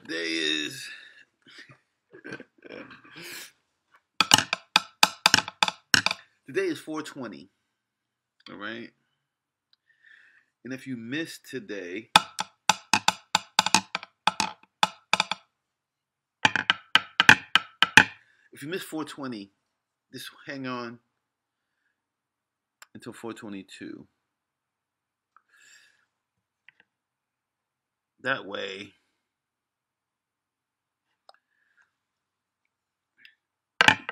Today is 420. All right. And if you missed today, if you missed 420, just hang on until 422. That way,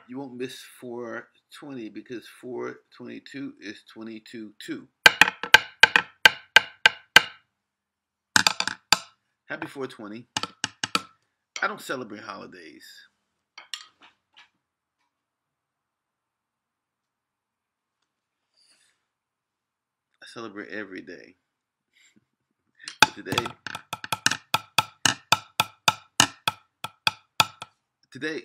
you won't miss 420 because 422 is 22-2. Happy 420. I don't celebrate holidays. I celebrate every day. But today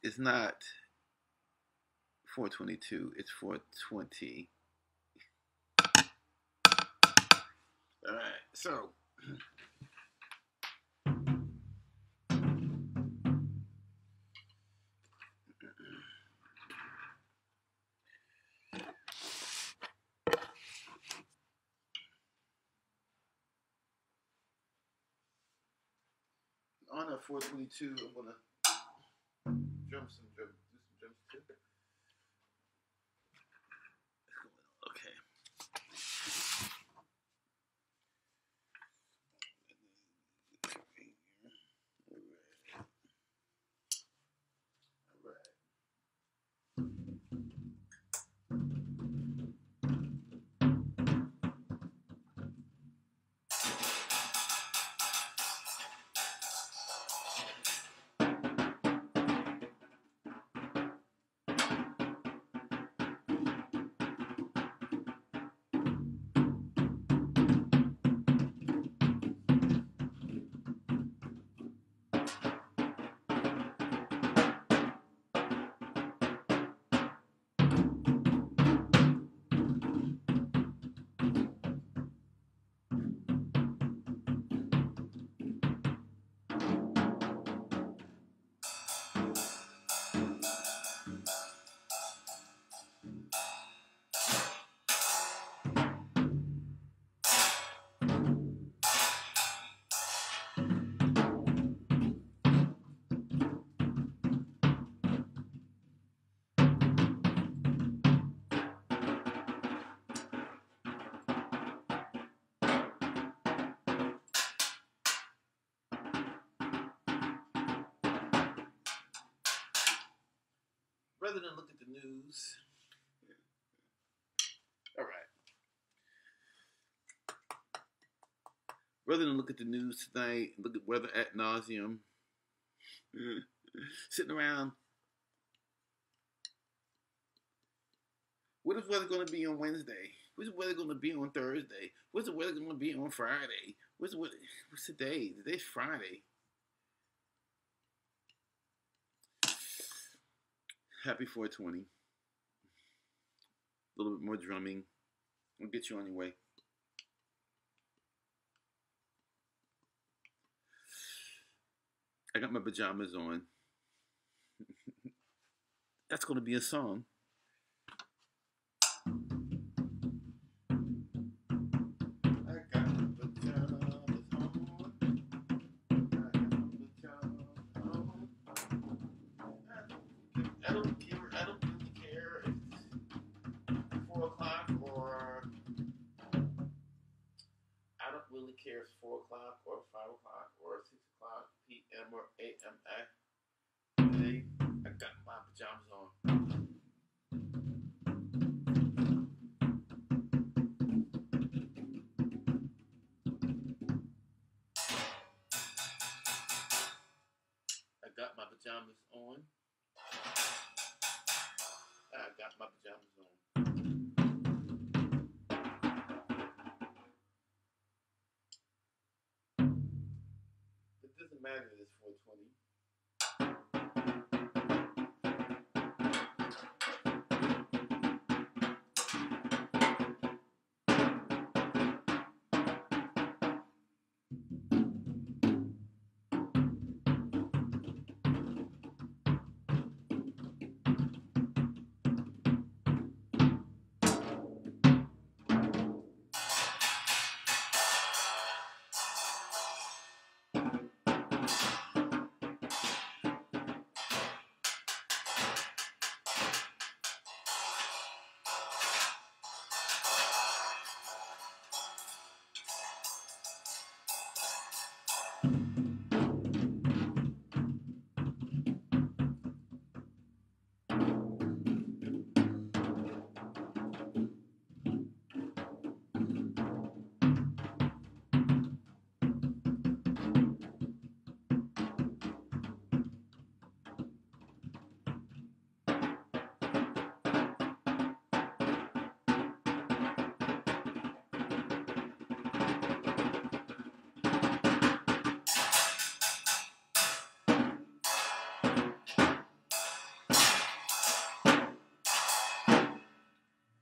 is not 422, it's 420. All right, so on a 422, I'm gonna do some drums too. Okay. Rather than look at the news. All right. Rather than look at the news tonight, look at weather ad nauseum. Sitting around. What is weather going to be on Wednesday? What's the weather going to be on Thursday? What's the weather going to be on Friday? What's today? Today's Friday. Happy 420. A little bit more drumming. I'll get you on your way. I got my pajamas on. That's going to be a song. I don't really care if it's 4 o'clock or I don't really care if it's 4 o'clock or 5 o'clock or 6 o'clock p.m. or a.m. Today I got my pajamas on. I got my pajamas on. I got my pajamas on. It doesn't matter if it's 420.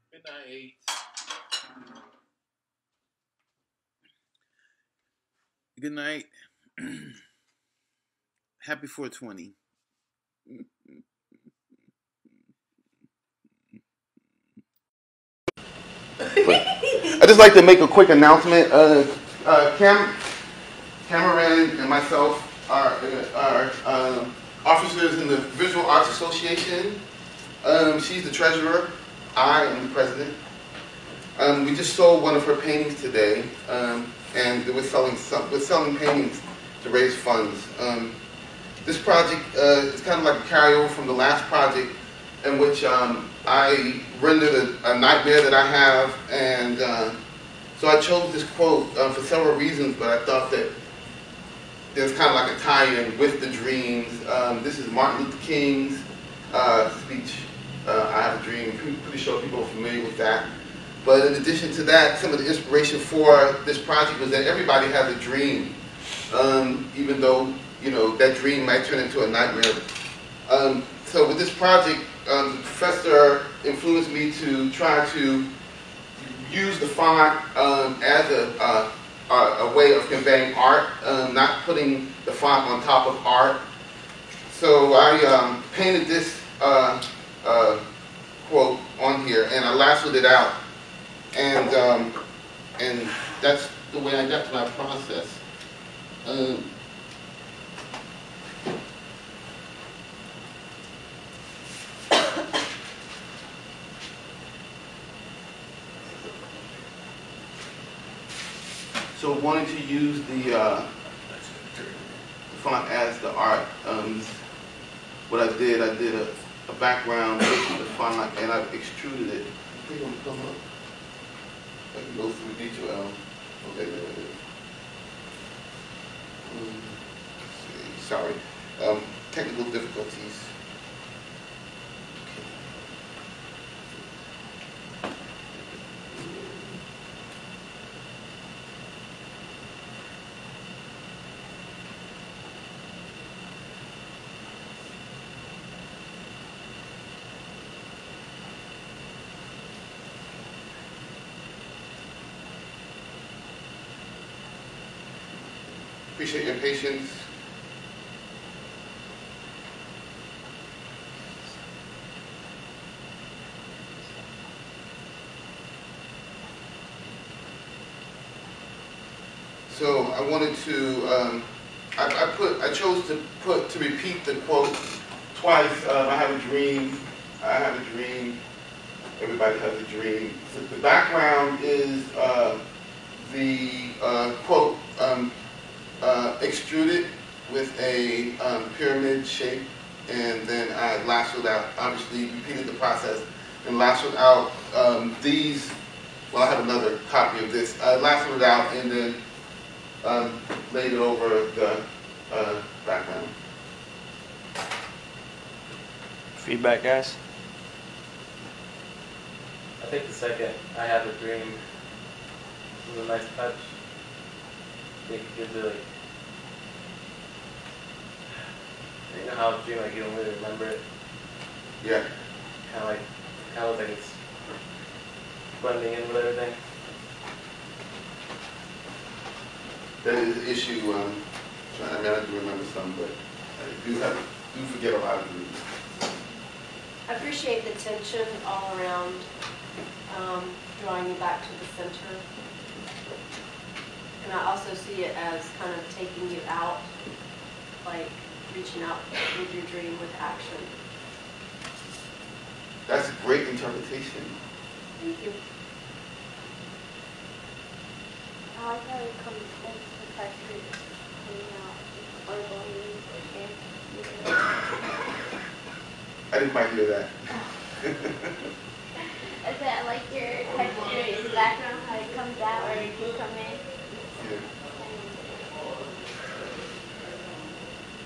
Good night. Good night. Happy 420. I just like to make a quick announcement. Cameron and myself are officers in the Visual Arts Association. She's the treasurer. I am the president. We just sold one of her paintings today, and we're selling paintings to raise funds. This project is kind of like a carryover from the last project, in which I rendered a nightmare that I have, and so I chose this quote for several reasons, but I thought that there's kind of like a tie-in with the dreams. This is Martin Luther King's speech, I have a dream. Pretty sure people are familiar with that. But in addition to that, some of the inspiration for this project was that everybody has a dream, even though, you know, that dream might turn into a nightmare. So with this project, the professor influenced me to try to use the font as a way of conveying art, not putting the font on top of art. So I painted this quote on here, and I lassoed it out, and that's the way I got to my process. So wanting to use the font as the art, what I did a background with the font, and I've extruded it. I think it'll come up. I can go through D2L. Okay, there it is. Let's see. Sorry. Technical difficulties. Appreciate your patience. So I wanted to, I chose to repeat the quote twice. I have a dream. I have a dream. Everybody has a dream. So the background is the quote. Extruded with a pyramid shape, and then I lassoed out, obviously repeated the process, and lassoed out these, well, I have another copy of this. I lassoed it out and then laid it over the background. Feedback, guys? I think the second, I have a dream, was a nice touch. I think it gives it like, you know how a dream, like you don't really remember it? Yeah. Kind of looks like it's blending in with everything. That is an issue. I mean, I do remember some, but I do forget a lot of dreams. I appreciate the tension all around, drawing you back to the center. and I also see it as kind of taking you out, like reaching out with your dream with action. That's a great interpretation. Thank you. I like how it comes into the pressure coming out or going or I didn't quite hear that. I said I like your texture in the background, how it comes out or it can come in. Yeah.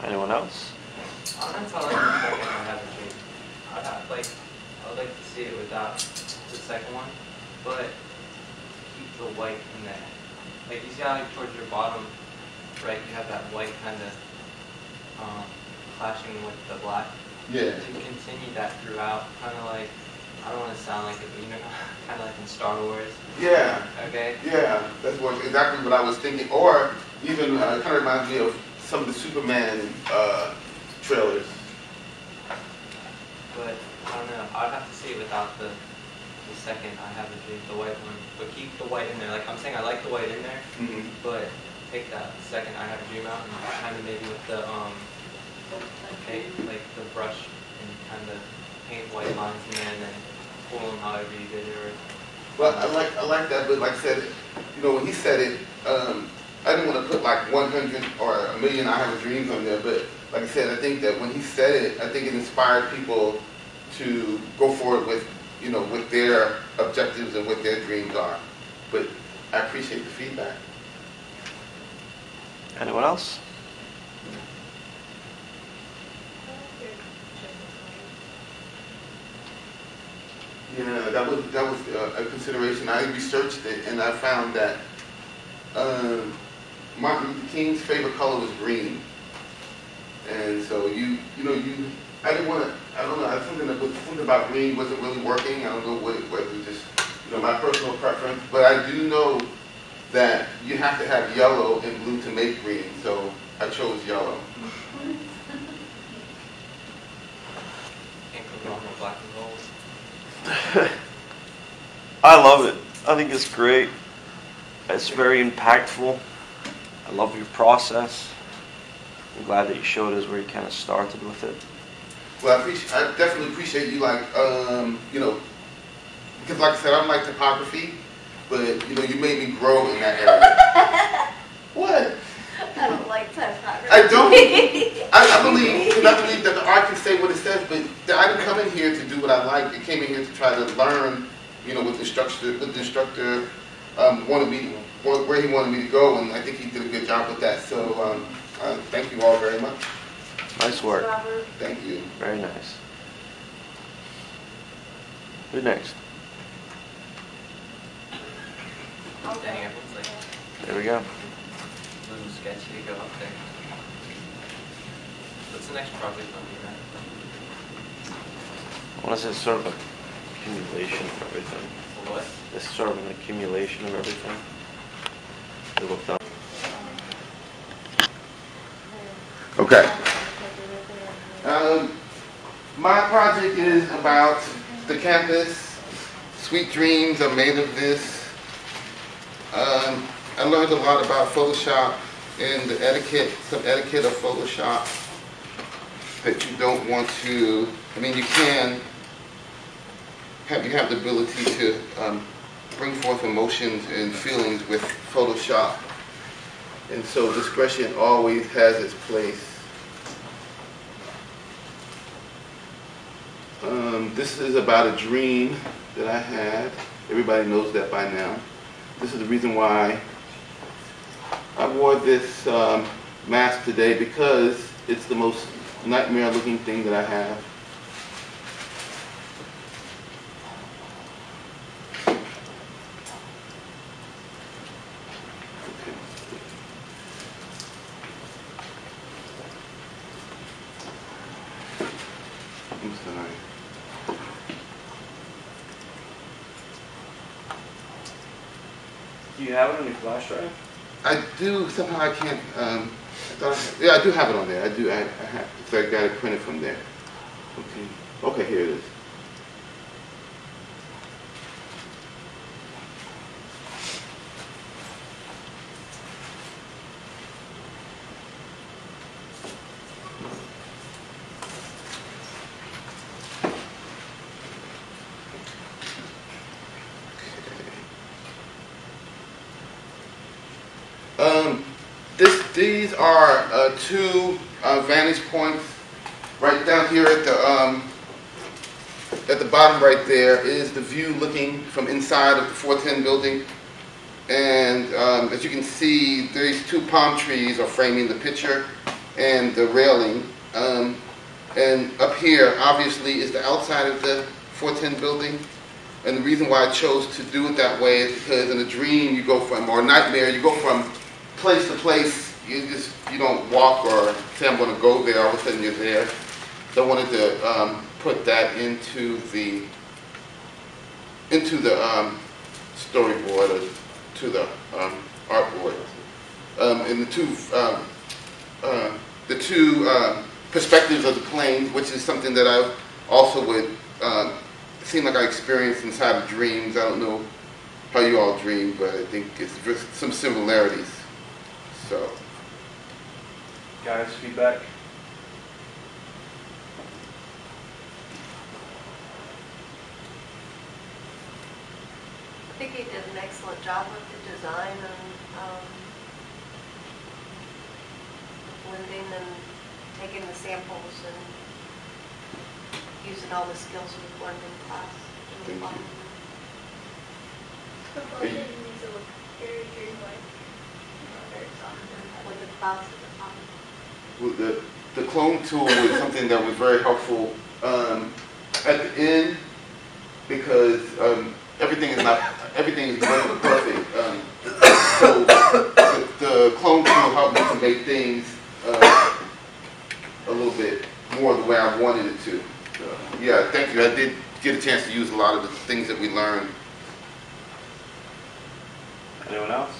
Anyone else? Honestly, I like the second I have a dream. I would like to see it without the second one, but keep the white in there. Like you see how like, towards your bottom, right, you have that white kind of clashing with the black. Yeah. To continue that throughout, kind of like, I don't want to sound like it, but you know, kind of like in Star Wars. Yeah. Okay. Yeah, that's exactly what I was thinking. Or even it kind of reminds me of some of the Superman trailers. But I don't know. I'd have to see it without the second I have a dream, the white one. But keep the white in there. Like I'm saying, I like the white in there, but take that second I have a dream out and kind of maybe with the paint, like the brush, and kind of paint white lines in there and then pull them however you did it. Or Well, I like that, but like I said, you know, when he said it, I didn't want to put like 100 or a million I have a dreams on there, but like I said, I think that when he said it, I think it inspired people to go forward with, you know, with their objectives and what their dreams are. But I appreciate the feedback. Anyone else? Yeah, that was a consideration. I researched it and I found that Martin Luther King's favorite color was green, and so I didn't want to. I don't know. Something about green wasn't really working. I don't know what it was. It was just my personal preference. But I do know that you have to have yellow and blue to make green. So I chose yellow. can't go wrong with black and gold. I love it. I think it's great. It's very impactful. I love your process. I'm glad that you showed us where you kind of started with it. Well, I definitely appreciate you, like, because like I said, I like topography, but you made me grow in that area. What? I don't like typography. I don't. I believe that the art can say what it says, but I didn't come in here to do what I like. I came in here to try to learn, what the instructor wanted me, where he wanted me to go, and I think he did a good job with that. So thank you all very much. Nice work. Robert. Thank you. Very nice. Who next? Danny Evans, like, There we go. a little sketchy to go up there. What's the next project on you, man? I want to say it's sort of an accumulation of everything. What? It's sort of an accumulation of everything. They looked up. Okay. My project is about the campus. Sweet dreams are made of this. I learned a lot about Photoshop and the some etiquette of Photoshop that you don't want to, you can have the ability to bring forth emotions and feelings with Photoshop. And so discretion always has its place. This is about a dream that I had. Everybody knows that by now. This is the reason why I wore this mask today, because it's the most nightmare looking thing that I have. I'm sorry. Do you have it on your flash drive? I do. Somehow I can't. Yeah, I do have it on there. I do. I have. So I got it printed from there. Okay. Okay. Here it is. These are two vantage points. Right down here at the bottom right there is the view looking from inside of the 410 building. And as you can see, these two palm trees are framing the picture and the railing. And up here, obviously, is the outside of the 410 building. And the reason why I chose to do it that way is because in a dream you go from, or a nightmare, you go from place to place. You don't walk or say I'm going to go there, all of a sudden you're there. So I wanted to put that into the storyboard or to the artboard. And the two perspectives of the plane, which is something that I also would seem like I experienced inside of dreams. I don't know how you all dream, but I think it's some similarities. So, Guys, feedback? I think he did an excellent job with the design and blending and taking the samples and using all the skills we've learned in class. Thank you. The building needs to look very dreamlike. Very soft. With the clouds at the top. Well, the clone tool was something that was very helpful at the end because everything is perfect. So the clone tool helped me to make things a little bit more the way I wanted it to. Yeah, thank you. I did get a chance to use a lot of the things that we learned. Anyone else?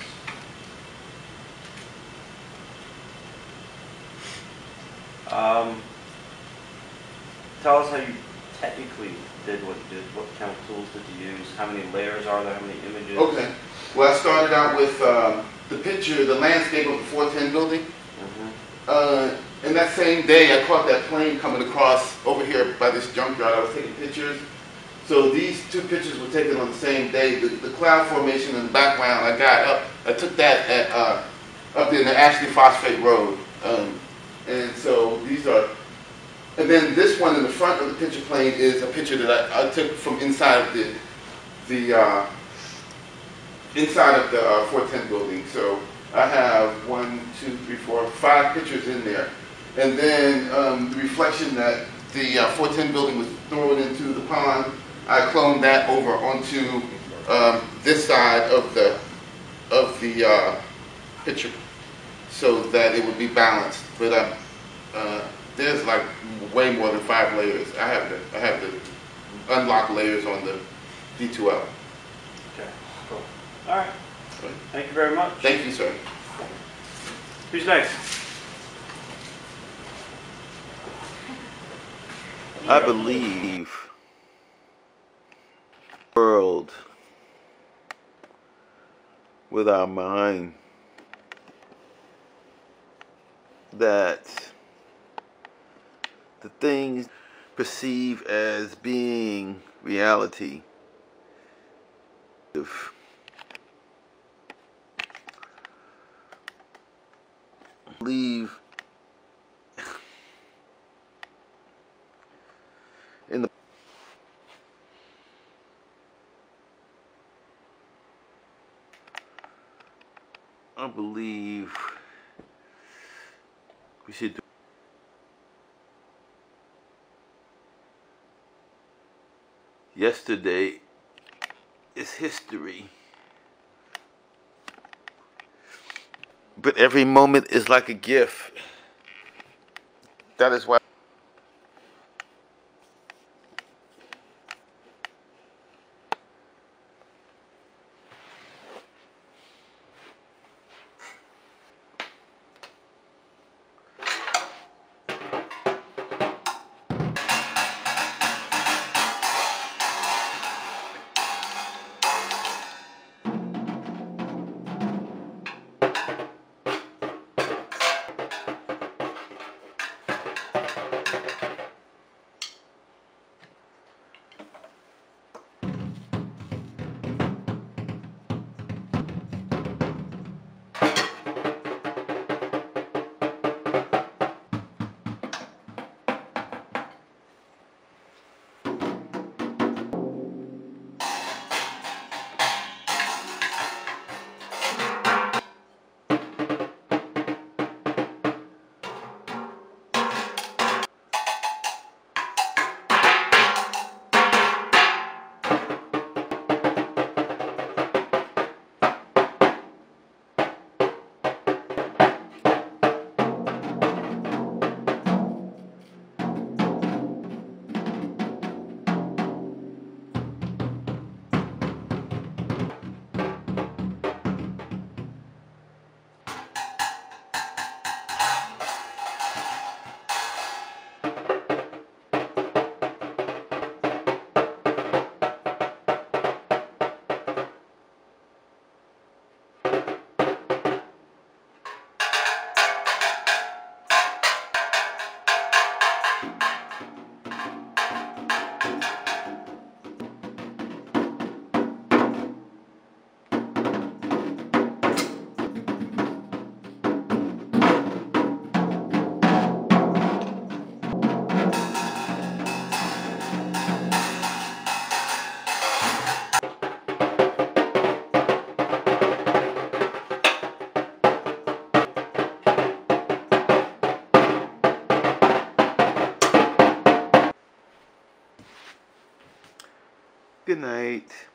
Tell us how you technically did what you did. What kind of tools did you use? How many layers are there? How many images? Okay. Well, I started out with the picture, the landscape of the 410 building. And that same day, I caught that plane coming across over here by this junkyard. I was taking pictures. So these two pictures were taken on the same day. The cloud formation in the background, I took that at, up there in the Ashley Phosphate Road. And so these are, and then this one in the front of the picture plane is a picture that I took from inside of the inside of the 410 building. So I have 1, 2, 3, 4, 5 pictures in there. And then the reflection that the 410 building was throwing into the pond, I cloned that over onto this side of the picture so that it would be balanced. But there's like way more than 5 layers. I have to unlock layers on the D2L. Okay, cool. All right. Thank you very much. Thank you, sir. Who's next? I believe world with our mind that the things perceive as being reality believe in the I believe we should do yesterday is history, but every moment is like a gift. That is why Good night.